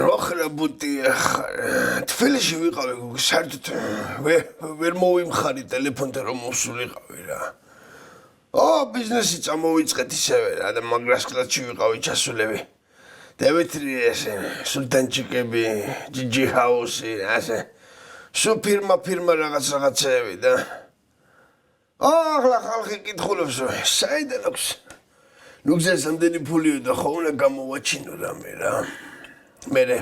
ოხრა ბუტია თბილისში ვიყავი საერთოდ ვერ მოვიმხარი ტელეფონთან რომ მოსულიყავი რა ბიზნესი წამოვიწყეთ ისევე რა და მაგრას კლასში ვიყავი ჩასულები დემიტრი ესე სულტანჩიკები ჯიჯი ჰაუსი ასე სულ ფირმა რაღაცეები და ახლა ხალხი კითხულობს საიდან აქვს ნუ გზას ამდენი ფულიო და ხო უნდა გამოვაჩინო რამე რა მერე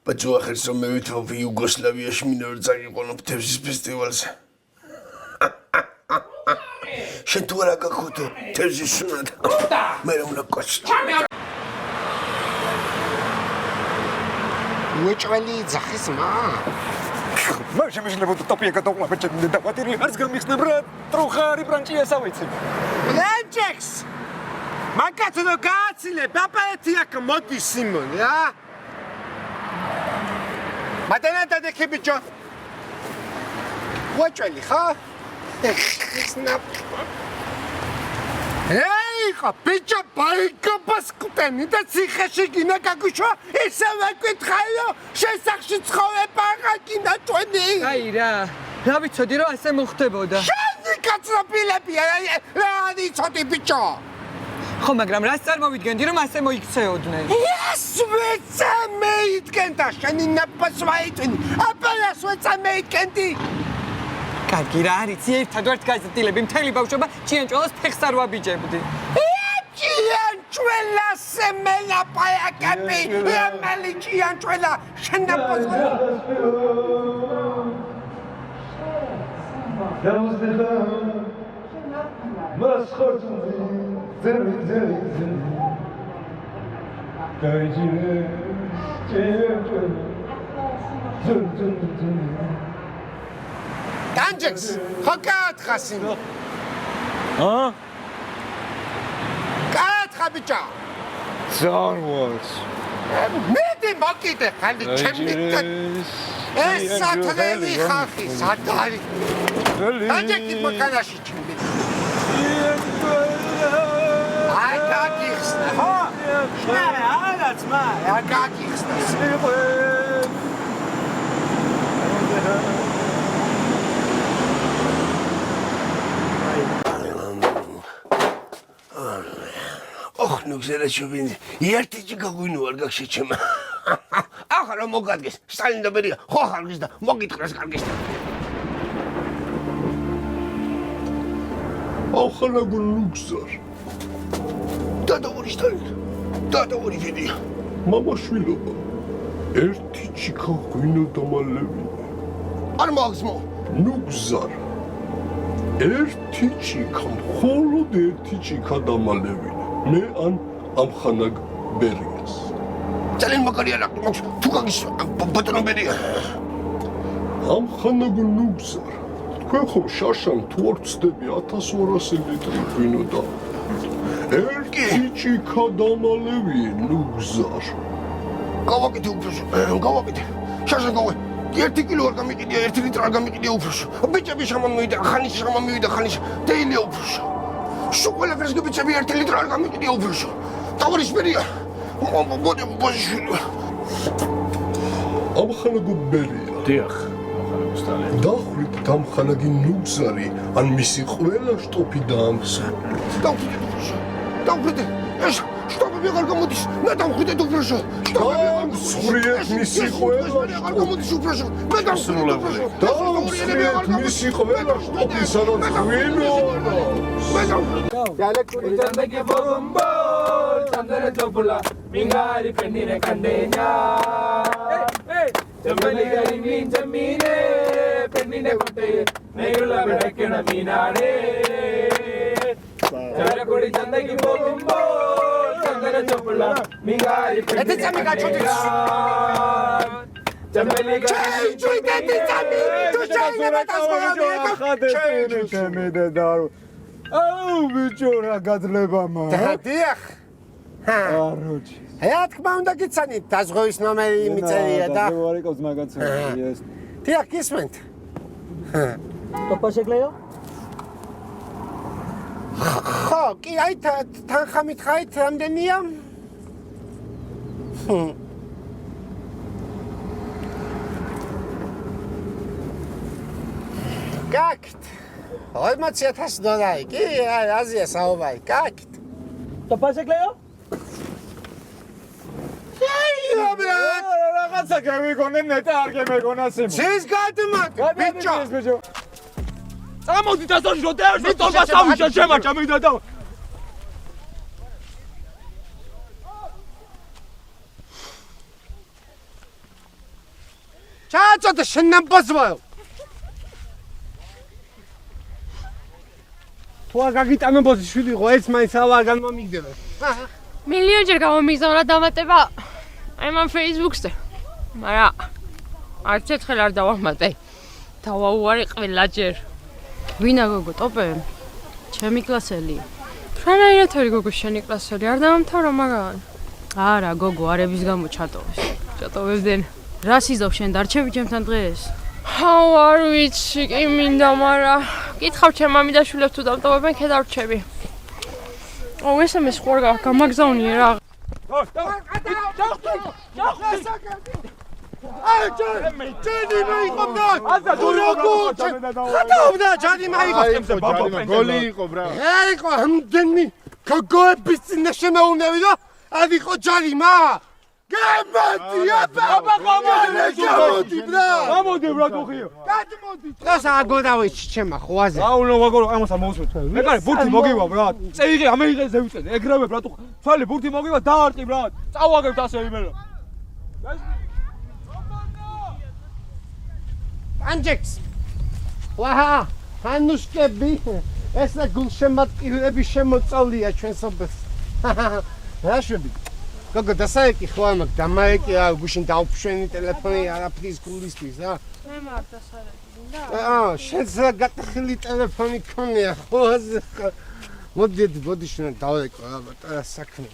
ბაჭო ახერს რომ მე ვითხოვ იუგოსლავიაში მინორ წაიყვანო თევზის ფესტივალზე შენ თუ არა გაქოთო თევზის სუნად მე რომ ნაკოჩ უეჭველი ძახის მა მე შემიძლია ტოპია გადავყვა ბეჭედი და ბატერი არც გამიხსნებ რა ტრუხარი ბრანჭიას ავიცი ლენჯექს მაკაცო გააცილე პაპაეთი აქ მოდი სიმონი რა მადენა დადექი ბიჭო უეჭველი ხა Hey, bicho, baika paskuteni და ციხეში გინა გაგუშვა ისევე გითხაიო შესახში ცხოვრება გინა თქვენი აი რა ვიცოდი რომ ასე მოხდებოდა შენი კაცრაპირებია რა ვიცოდი ბიჭო ხო მაგრამ რას წარმოვიდგენდი რომ ასე მოიქცეოდნენ ეს ვეცა მეიდგენდა შენი ნაპას ვაიტვინი აბას ვეცა მეიდგენდი კარგი რა არის ერთად ვართ გაზრდილები მთელი ბავშვობა ჭიანჭველას ფეხს არ ვაბიჯებდი ჭიანჭველა სემელა პაიაკები რამალი ჭიანჭველა შენაპოს Danjeks, ხოკათ ხასი. კათ ხაბიჭა. ზარვას. მედი მოკიდე ხალი ჩემი. ეს სათლელი ხალხი სადარი. Danjeks მოკანაში ჩემი. აი გაგიხსნა. ხო? არაც მა, რა გაგიხსნა. ნუ გზერა შუბინი ერთი ჭიქა გვინო არ გაგშეჩემა ახლა რომ მოგადგეს სტალინი და ბერია ხო ხალხის და მოგიტყრეს კარგის ახლა გულუგზარ დადავარი სტალინი დადავარი ვიდია მამაშვილობა ერთი ჭიქა გვინო დამალევინე არ მაგზმო ნუ გზარ ერთი ჭიქა მხოლოდ ერთი ჭიქა დამალევინე მე ან ამხანაგ ბერიას. ძალიან მაგარია რა, თუ გაგის ბატონო ბერია. ამხანაგ ნუგზარ. თქვენ ხომ შაშამ თუ არ ვწდები 1200 ლიტრი ღვინო და ერთი ჭიქა დამალევი ნუგზარ. გავაკეთე უფროსო, გავაკეთე. შაშა გავე. 1 კილო არ გამიყიდია, 1 ლიტრი არ გამიყიდია უფროსო. ბიჭები შამამივიდა, ხანიში შამამივიდა, ხანიში დეილია უფროსო. Șocolă vreți că bice bine litru al camic de ofrășo. Tavăr isperia. Bode bășulu. Am xanagу beria. Diex. Daxrit tam xanagi nugzari an misi ყველა შტოფი დაამსახურეთ. დავხვიდეთ უფროსო. დავხვიდეთ. ეს შტოფები აღარ გამოდის. მე დავხვიდეთ უფროსო. დავსხვრიეთ მისი ყველა აღარ გამოდის უფროსო. მე დავხვიდეთ უფროსო. დავსხვრიეთ მისი ყველა შტოფი სადაც ღვინო Dialektul Zandagi bombo, chandara topula, mingari penire kandenya. Jamali gari min jamine, penine kote, negula bedakena minare. Dialektul zandagi bombo, chandara topula, mingari penire kandenya. Jamali gari min jamine, აუ ბიჭო რა გადლება მა დიახ აროჩი რა თქმა უნდა გიცანით დაზღვევის ნომერი მიწერია და ვარიკავს მაგაცია ეს დიახ გისმენთ ტოპა შეგლეო ხო კი აი თანხა მითხარით რამდენია $40,000 კი, აი, აზია საუბარი, კაკით. To paseklejo? Ია, ბრატ! რაღაცა გემიგონე ნეტა არ გემეგონა სიმო. ძეს გადმაგ, ბიჭო. წამოდი დასოში რომ დაერჩი თორბას ავიშა შემაჭა მინდა და ჩააწოდე შენ ნამბაზვაო. თუ არ გაგიტანებოდი შვილი ხო ეს მაინც ავარ განმომიგდება. მილიონჯერ გამომიგზავნა დამატება აი მან Facebook-ზე. მაგრამ არც ერთხელ არ დავამატე. დავაუარე ყველაჯერ. ვინა გოგო ტოპე? ჩემი კლასელი. რანაირად არის გოგო შენი კლასელი? არ დავამთავრა მაგან. არა გოგო არების გამო ჩატოვეს. ჩატოვებდნენ. რა სიზავ შენ დარჩები ჩემთან დღეს? ჰაუ არ ვიცი კი მინდა, მაგრამ კითხავ ჩემ მამიდაშვილებს თუ დამტოვებენ ქედარჩები. ო ესე მე სხვა გამაგზავნიე რა. აი ჯანი მაიყობდა. თუ როგორ ხატავდა ჯანი მაიყო. გოლი იყო ბრა. არ იყო ამდენი გოგოების წინაშე მეუნები და არ იყო ჯანი მა. გემოდი აბა გამოდი ბრა. გამოდი ბრა დუხიო. გადმოდი. დღეს აგორავიჩი ჩემა ხვაზე. აუნო ვაგორო ამასა მოусვეთ. მეკარე ბურთი მოგივა ბრა. წეიღე ამეიღეზე ვიწევ. ეგრევე ბრა თვალი ბურთი მოგივა დაარტყი ბრა. წავაგებთ ასე იმელა. ანჯექს. ვაჰა, ანუშკები. ესა გულშემატკივრები შემოწავლია ჩვენს ობეს. რა შვები? გოგო დასაეკი ხო ამაკ დამაეკი რა გუშინ დაუფშვენი ტელეფონი არაფრის გულისთვის რა. მე მარ დასარეკი მინდა? შენს რა გატახილი ტელეფონი ქონია ხო ასე. მოდი შენ დავეკო რა საქმე.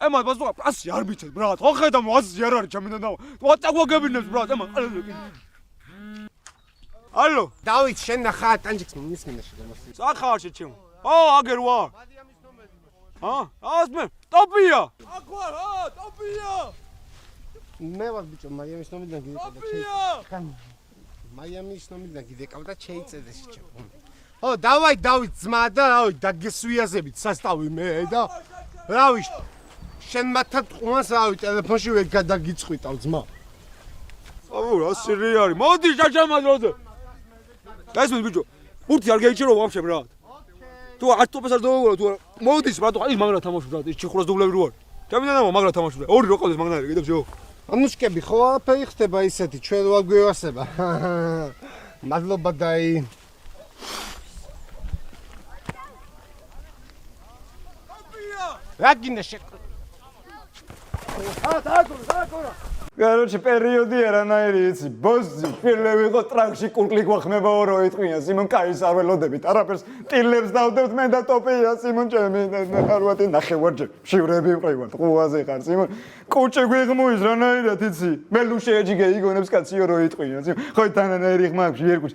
ემან ბაზუა პრასი არ მიცეთ ბრატ. ხო ხედავ ვაზი არ არის ჩემიდან და ვატაგვაგებინებს ბრატ. ემან ალო დავით შენ ნახა ტანჯიქს მის მინდა შეგამოსი. სახარში ჩემ. ო აგერ ვარ. ასმე ტოპია. აქ ვარ ტოპია. მე ვარ ბიჭო მაიამის ნომიდან გიდეკავდა. ტოპია. მაიამის ნომიდან გიდეკავდა შეიწედეს ჩემ. ო დავაი დავით ძმა და რავი დაგესვიაზებით სასტავი მე და რავი შენ მათად ყმას რავი ტელეფონში ვერ გადაგიწყვიტავ ძმა. აუ რა სირი არის. მოდი ჯაჯამადროზე. ეს მე ბიჭო ბურთი არ გაიჭირო ვაფშე ბრატ. თუ არ ტოპეს არ დავუღო თუ მოდის ბრატ ის მაგრა თამაში ბრატ ის ჩიხურას დუბლები რო არის. ჩემიდან და მაგრა თამაში ბრატ. ორი რო ყავდეს მაგნარი კიდევ შეო. ანუშკები ხო არაფერი ხდება ისეთი ჩვენ რა გვევასება. მადლობა დაი. რა გინდა შე Короче, периоди არანაირი იცი. ბოსი, ფილმები იყო ტრაქში კურკლი გვახმებაო რო ეთყვია. სიმონ კაის არ ველოდებით. არაფერს ტილებს დავდებთ მე და ტოპია სიმონ ჩემი ხარვატი ნახევარჯერ. შივრები მყივართ. ყუაზე ხარ სიმონ. კუჭე გვიღმოის რანაირად იცი. მე ლუ შეეჯიგე იგონებს კაციო რო ეთყვია. სიმონ ხო თანანაირი ხმაკში ერკუჩ.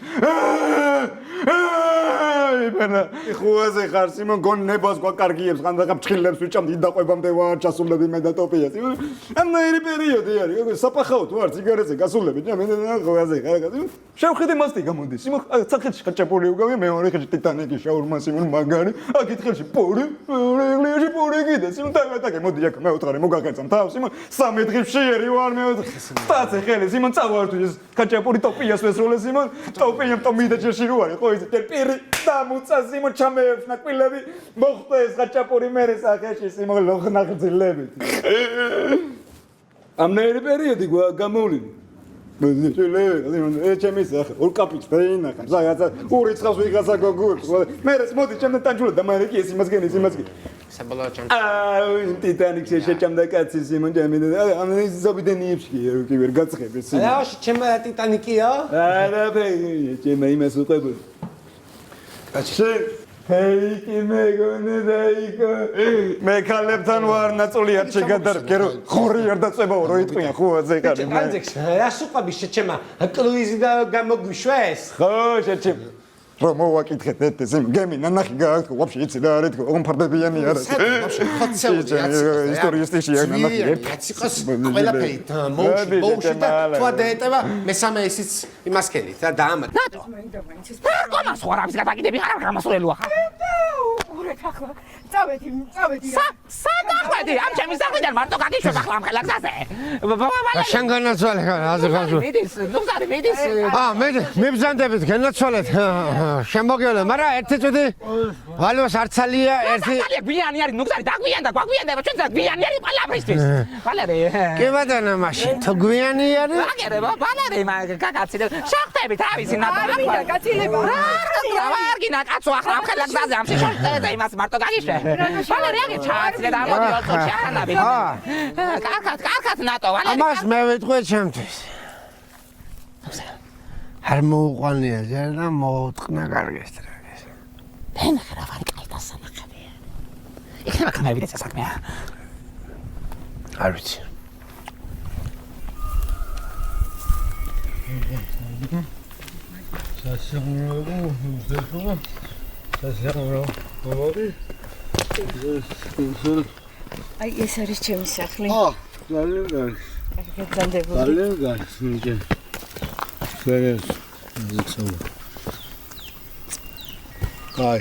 იბენა ხუაზე ხარ სიმონ გონებას გვაკარგიებს ხანდახა ფრთხილებს ვიჭამ დიდაყვებამდე ვარ ჩასულები მე და ტოპია სიმონ. ამნაირი პერიოდი არის. საფახაოდ ვარ ციგარეთზე გასულები და მე ხუაზე ხარ სიმონ. შევხედე მასტი გამოდის სიმონ ცახეთში ხაჭაპური უგავია მეორე ხელში ტიტანიკი შაურმა სიმონ მაგარი აქეთ ხელში პური რეგლიაში პური კიდე სიმონ დავატაკე მოდი აქ მეუთხარი მოგაგეცამ თავ სიმონ 13 დღეში ერი ვარ მეუთხე სტაცე ხელი სიმონ წავარდი ეს ხაჭაპური ტოპიას ვესროლე სიმონ ტოპიამ ტომიდა ჯერში რო არის ხო იცი პირი დამუცა სიმონ ჩამეებს ნაკვილები მოხდა ეს ხაჭაპური მერე სახეში სიმონ ლოხნახძილებით ამნაირი პერიოდი გამოვლინე ჩემი სახე ორ კაპიტს დაინახა რაღაცა ურიცხავს ვიღაცა გოგოებს მერე მოდი ჩემთან ტანჯულა და მერე კი ეს იმას გენი საბოლოო ჩემ ტიტანიკში შეჭამდა კაცი სიმონ ჩემი ამ ზობიდენიებში კი ვერ გაცხები სიმონ რა ჩემი ტიტანიკია არაფერი ჩემი იმას უყვებო კაცი ჰეიკი მეგონე დაიკო მე ქალებთან ვარ ნაწოლიად შეგადარგერო ხორი არ დაწებაო რო იტყვია ხუაზე ხარ ანჯექს რა სუყაბი შეჩემა კრუიზი და გამოგვიშვეს ხო შეჩემ რომ მოვაკითხეთ ეს გემი ნანახი გააქვთ ვაფშე იცი რა არის თქო ომფარდებიანი არა ვაფშე ხოცეული ისტორიისტიშია ნანახი ერთ იყოს ყველაფერი მოუში და თქვა დაეტევა მესამე ისიც იმასკენით და დაამატა ნატო კომას ხარავს გადაგიდები ხარ გამასულელუა წავედი სადახვედი ამ ჩემი საქმიდან მარტო გაგიშვებ ახლა ამ ხელახსაზე შენ განაცვალე აზრ ხაზო მიდის მე ბზანდებით განაცვალეთ შემოგევლე მაგრამ ერთი წუთი ვალოს არცალია ერთი გვიანი არის ნუგზარი დაგვიანდა გვაგვიანდება ჩვენ გვიანი არის ყველაფრისთვის ვალერე კი ბატონო მაშინ თუ გვიანი არის აგერე ვალერე გაგაცილე შახტები თავისი ნაბარია გაცილება ვარგინა კაცო ახლა ამ ხელახსაზე ამ შეშორტეზე იმას მარტო გაგიშვე ვალერე აგე ჩააცილე და ამოდი ოცხოში ახანაბი კარგად ნატო ვალერე ამას მე ვიტყვი ჩემთვის არ მოუყვანია ჯერ და მოუტყნა კარგეს ტრაგეს დენ ხარა ვარ კაიტა სანახებია იქნება კამერით ეს საქმეა არ ვიცი აი ეს არის ჩემი სახლი. ძალიან კარგი. გაგზანდებული. ძალიან კარგი, ნიჭე. შეგეს ზიცოვა. კაი.